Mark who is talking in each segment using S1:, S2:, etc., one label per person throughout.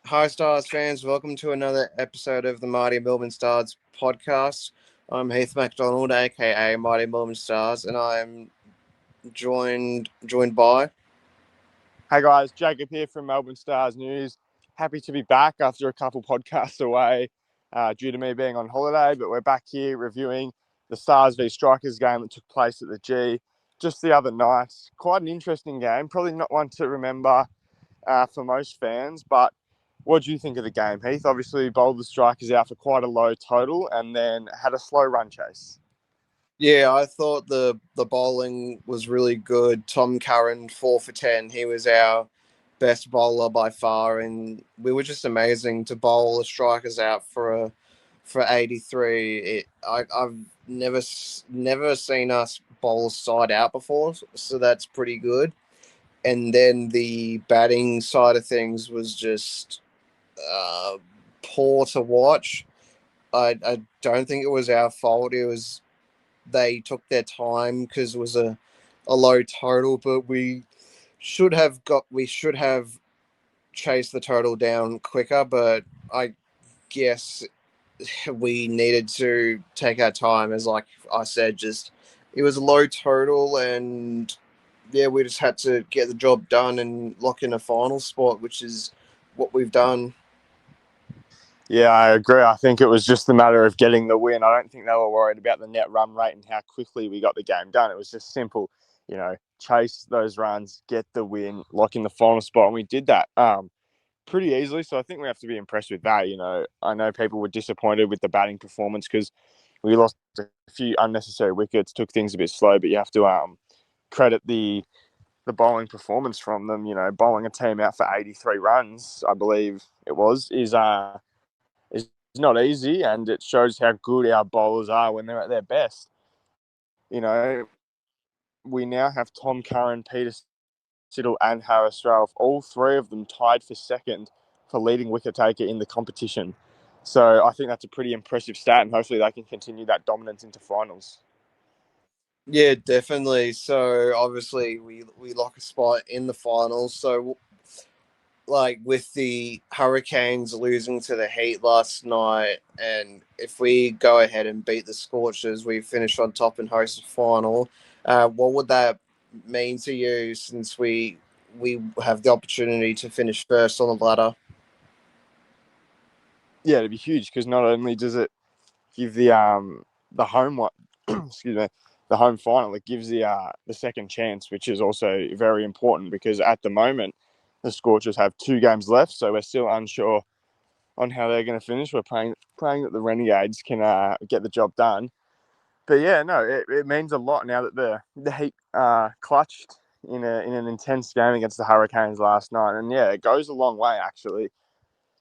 S1: Hi, Stars fans. Welcome to another episode of the Mighty Melbourne Stars podcast. I'm Heath MacDonald, aka Mighty Melbourne Stars, and I'm joined by.
S2: Hey guys, Jacob here from Melbourne Stars News. Happy to be back after a couple podcasts away due to me being on holiday, but we're back here reviewing the Stars v Strikers game that took place at the G just the other night. Quite an interesting game, probably not one to remember for most fans, but what do you think of the game, Heath? Obviously, bowled the Strikers out for quite a low total and then had a slow run chase.
S1: Yeah, I thought the bowling was really good. Tom Curran, 4 for 10. He was our best bowler by far, and we were just amazing to bowl the Strikers out for 83. I've never seen us bowl a side out before, so that's pretty good. And then the batting side of things was just uh, poor to watch. I don't think it was our fault. It was they took their time because it was a low total, but we should have chased the total down quicker. But I guess we needed to take our time, as like I said, just it was a low total, and yeah, we just had to get the job done and lock in a final spot, which is what we've done.
S2: Yeah, I agree. I think it was just a matter of getting the win. I don't think they were worried about the net run rate and how quickly we got the game done. It was just simple, chase those runs, get the win, lock in the final spot. And we did that pretty easily. So I think we have to be impressed with that. I know people were disappointed with the batting performance because we lost a few unnecessary wickets, took things a bit slow, but you have to credit the bowling performance from them. Bowling a team out for 83 runs, I believe it was, is not easy, and it shows how good our bowlers are when they're at their best. We now have Tom Curran, Peter Siddle, and Harris Ralph, all three of them tied for second for leading wicket taker in the competition. So I think that's a pretty impressive stat, and hopefully they can continue that dominance into finals.
S1: Yeah, definitely. So obviously we lock a spot in the finals. So like with the Hurricanes losing to the Heat last night, and if we go ahead and beat the Scorchers, we finish on top and host the final. What would that mean to you, since we have the opportunity to finish first on the ladder?
S2: Yeah, it'd be huge because not only does it give the home one, excuse me, the home final, it gives the second chance, which is also very important because at the moment the Scorchers have 2 games left, so we're still unsure on how they're going to finish. We're praying that the Renegades can get the job done. But yeah, no, it means a lot now that the Heat clutched in an intense game against the Hurricanes last night, and yeah, it goes a long way actually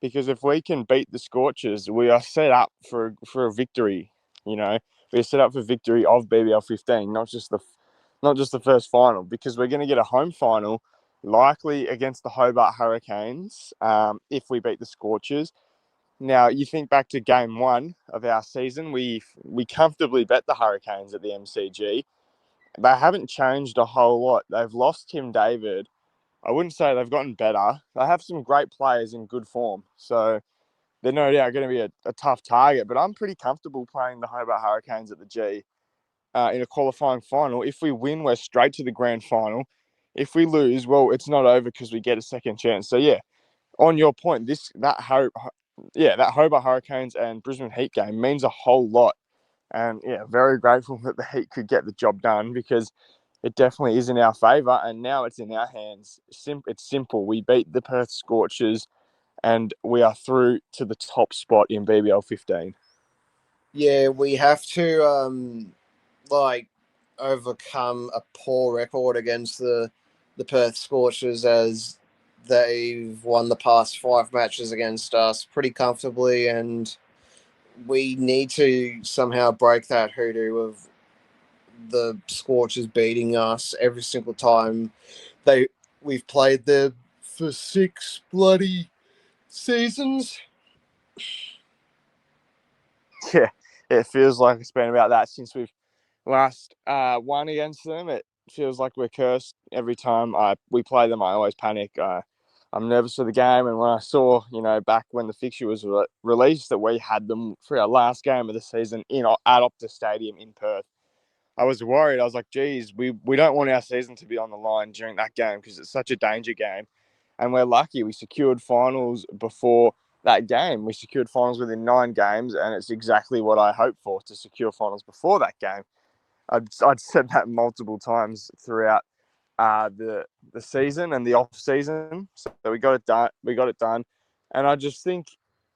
S2: because if we can beat the Scorchers, we are set up for a victory. We're set up for victory of BBL 15, not just the first final, because we're going to get a home final, likely against the Hobart Hurricanes, if we beat the Scorchers. Now, you think back to game 1 of our season, we comfortably bet the Hurricanes at the MCG. They haven't changed a whole lot. They've lost Tim David. I wouldn't say they've gotten better. They have some great players in good form. So they're no doubt going to be a tough target. But I'm pretty comfortable playing the Hobart Hurricanes at the G in a qualifying final. If we win, we're straight to the grand final. If we lose, well, it's not over because we get a second chance. So yeah, on your point, that Hobart Hurricanes and Brisbane Heat game means a whole lot. And yeah, very grateful that the Heat could get the job done because it definitely is in our favour, and now it's in our hands. It's simple. We beat the Perth Scorchers, and we are through to the top spot in BBL 15.
S1: Yeah, we have to like overcome a poor record against the Perth Scorchers, as they've won the past 5 matches against us pretty comfortably, and we need to somehow break that hoodoo of the Scorchers beating us every single time they we've played there for 6 bloody seasons.
S2: Yeah, it feels like it's been about that since we've last won against them. It feels like we're cursed every time we play them. I always panic. I I'm nervous for the game. And when I saw, back when the fixture was released, that we had them for our last game of the season at Optus Stadium in Perth, I was worried. I was like, geez, we don't want our season to be on the line during that game because it's such a danger game. And we're lucky. We secured finals before that game. We secured finals within 9 games, and it's exactly what I hoped for, to secure finals before that game. I'd said that multiple times throughout the season and the off season. So we got it done. And I just think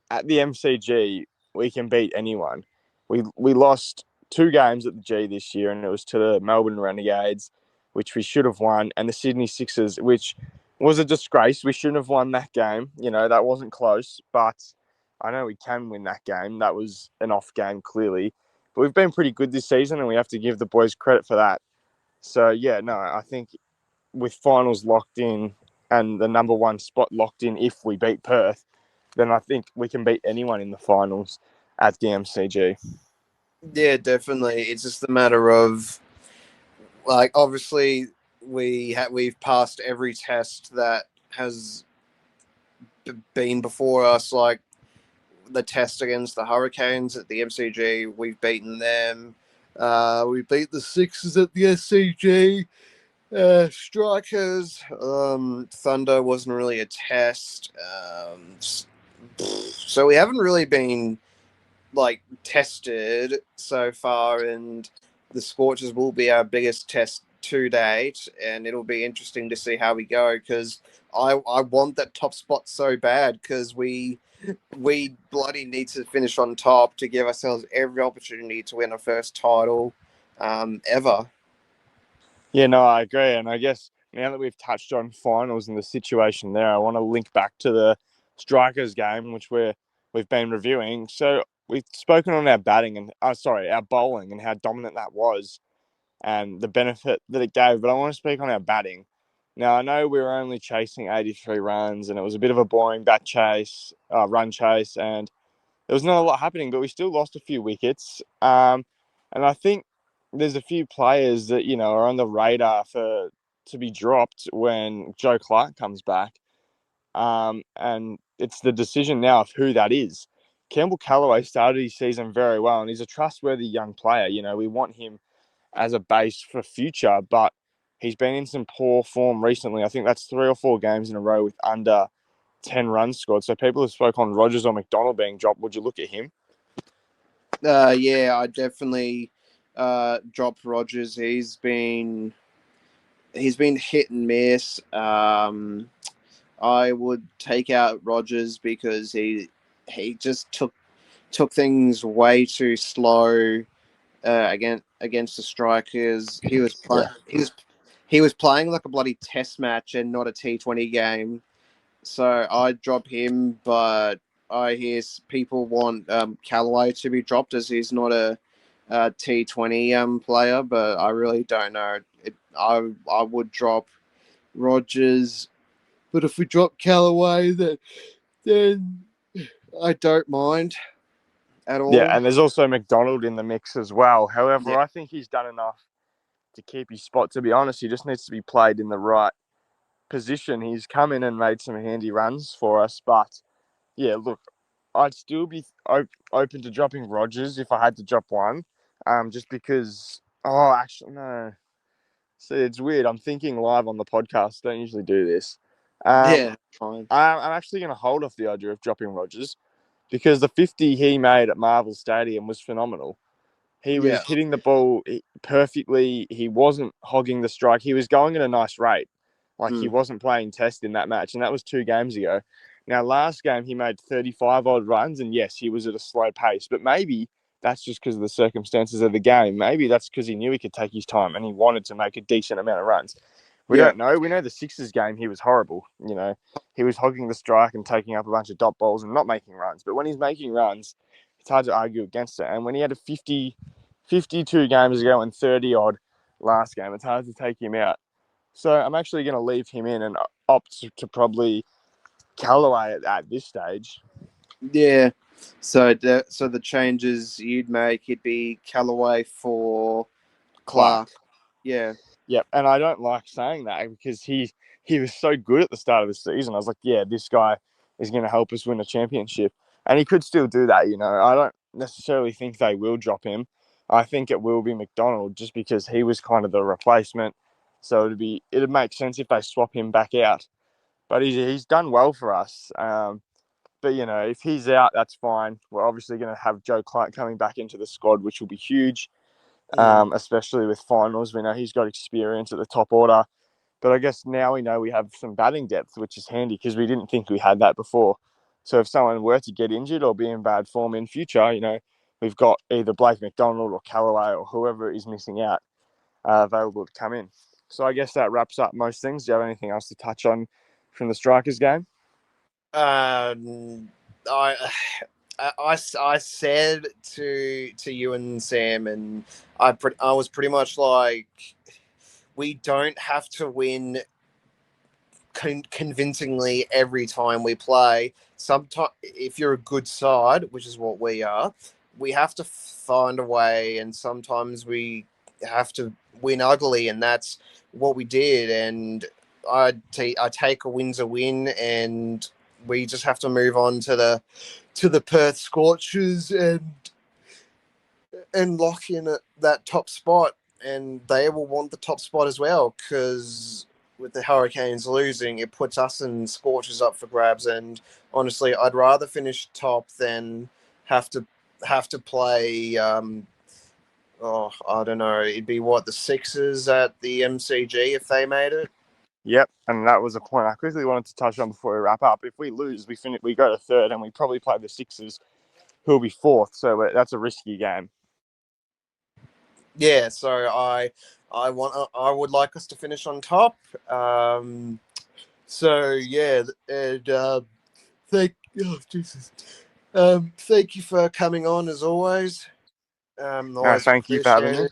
S2: at the MCG we can beat anyone. We lost 2 games at the G this year, and it was to the Melbourne Renegades, which we should have won, and the Sydney Sixers, which was a disgrace. We shouldn't have won that game. That wasn't close, but I know we can win that game. That was an off game, clearly. But we've been pretty good this season, and we have to give the boys credit for that. So, yeah, no, I think with finals locked in and the number 1 spot locked in if we beat Perth, then I think we can beat anyone in the finals at the MCG.
S1: Yeah, definitely. It's just a matter of, like, obviously we've passed every test that has been before us. Like the test against the Hurricanes at the MCG, we've beaten them. We beat the Sixers at the SCG. Strikers, Thunder wasn't really a test. So we haven't really been like tested so far, and the Scorchers will be our biggest test to date, and it'll be interesting to see how we go because I want that top spot so bad because we bloody need to finish on top to give ourselves every opportunity to win a first title ever.
S2: Yeah, no, I agree. And I guess now that we've touched on finals and the situation there, I want to link back to the Strikers game, which we've been reviewing. So we've spoken on our batting and our bowling and how dominant that was and the benefit that it gave. But I want to speak on our batting. Now I know we were only chasing 83 runs, and it was a bit of a boring run chase, and there was not a lot happening, but we still lost a few wickets. And I think there's a few players that are on the radar to be dropped when Joe Clark comes back. And it's the decision now of who that is. Campbell Callaway started his season very well, and he's a trustworthy young player. We want him as a base for future, but he's been in some poor form recently. I think that's 3 or 4 games in a row with under 10 runs scored. So people have spoke on Rogers or McDonald being dropped. Would you look at him?
S1: Yeah, I definitely dropped Rogers. He's been hit and miss. I would take out Rogers because he just took things way too slow against the Strikers.
S2: Yeah.
S1: He was playing like a bloody test match and not a T20 game. So I'd drop him, but I hear people want Callaway to be dropped as he's not a T20 player, but I really don't know. I would drop Rogers, but if we drop Callaway, then I don't mind at
S2: Yeah,
S1: all.
S2: and there's also McDonald in the mix as well.
S1: Yeah,
S2: However, I think he's done enough to keep his spot. To be honest, he just needs to be played in the right position. He's come in and made some handy runs for us. But yeah, look, I'd still be open to dropping Rogers if I had to drop one. Just because. Oh, actually, no. See, it's weird. I'm thinking live on the podcast. Don't usually do this. Um,
S1: yeah, fine.
S2: I'm actually going to hold off the idea of dropping Rogers because the 50 he made at Marvel Stadium was phenomenal. He
S1: Yeah.
S2: was hitting the ball perfectly. He wasn't hogging the strike. He was going at a nice rate. Like he
S1: Mm.
S2: wasn't playing test in that match, and that was 2 games ago. Now, last game he made 35 odd runs, and yes, he was at a slow pace. But maybe that's just because of the circumstances of the game. Maybe that's because he knew he could take his time and he wanted to make a decent amount of runs. We
S1: Yeah.
S2: don't know. We know the Sixers game he was horrible. He was hogging the strike and taking up a bunch of dot balls and not making runs. But when he's making runs, it's hard to argue against it. And when he had a 52 games ago and 30 odd last game, it's hard to take him out. So I'm actually going to leave him in and opt to probably Callaway at this stage.
S1: Yeah. So the changes you'd make, it'd be Callaway for
S2: Clark.
S1: Clark. Yeah.
S2: Yep, and I don't like saying that because he was so good at the start of the season. I was like, yeah, this guy is going to help us win a championship, and he could still do that. I don't necessarily think they will drop him. I think it will be McDonald just because he was kind of the replacement. So it'd make sense if they swap him back out. But he's done well for us. But if he's out, that's fine. We're obviously going to have Joe Clark coming back into the squad, which will be huge.
S1: Mm.
S2: Especially with finals. We know he's got experience at the top order. But I guess now we know we have some batting depth, which is handy because we didn't think we had that before. So if someone were to get injured or be in bad form in future, we've got either Blake McDonald or Callaway or whoever is missing out available to come in. So I guess that wraps up most things. Do you have anything else to touch on from the Strikers game?
S1: Um, I, I said to you and Sam, and I was pretty much like, we don't have to win convincingly every time we play. Sometimes, if you're a good side, which is what we are, we have to find a way, and sometimes we have to win ugly, and that's what we did. And I take a win's a win, and we just have to move on to the Perth Scorchers and lock in that top spot. And they will want the top spot as well, because with the Hurricanes losing, it puts us and Scorchers up for grabs. And honestly, I'd rather finish top than have to play. I don't know. It'd be what, the Sixers at the MCG if they made it.
S2: Yep, and that was a point I quickly wanted to touch on before we wrap up. If we lose, we go to third, and we probably play the Sixers, who'll be fourth. So that's a risky game.
S1: Yeah, so I would like us to finish on top. So yeah, and thank oh Jesus, thank you for coming on as always.
S2: No,
S1: Always
S2: thank you for having
S1: appreciate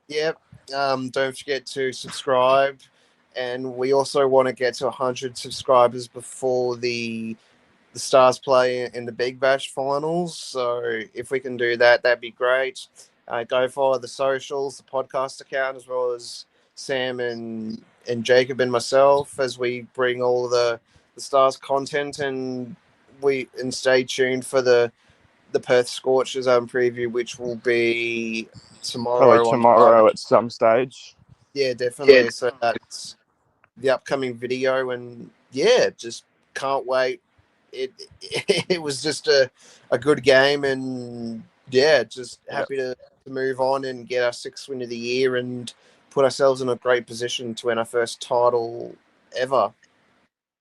S2: me.
S1: it. Yep. Don't forget to subscribe, and we also want to get to 100 subscribers before the Stars play in the Big Bash finals. So if we can do that, that'd be great. Go follow the socials, the podcast account, as well as Sam and Jacob and myself as we bring all the Stars content, and stay tuned for the Perth Scorchers preview, which will be
S2: Probably
S1: tomorrow on
S2: tomorrow
S1: Friday.
S2: at some stage.
S1: Yeah,
S2: Yeah.
S1: definitely. So that's the upcoming video, and yeah, just can't wait. It was just a good game, and yeah, just
S2: Yep.
S1: happy to move on and get our sixth win of the year and put ourselves in a great position to win our first title ever.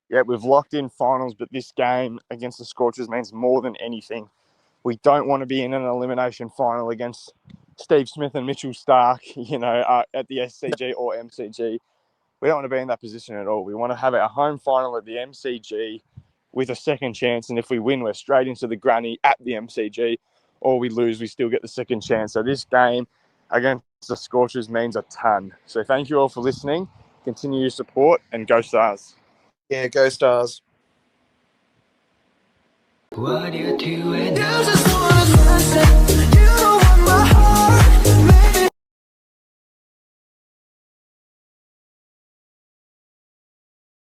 S2: Yeah, we've locked in finals, but this game against the Scorchers means more than anything. We don't want to be in an elimination final against Steve Smith and Mitchell Stark, at the SCG or MCG. We don't want to be in that position at all. We want to have our home final at the MCG with a second chance, and if we win, we're straight into the granny at the MCG, or we lose, we still get the second chance. So this game against the Scorchers means a ton. So thank you all for listening. Continue your support, and go Stars.
S1: Yeah, go Stars.
S3: What you doing now?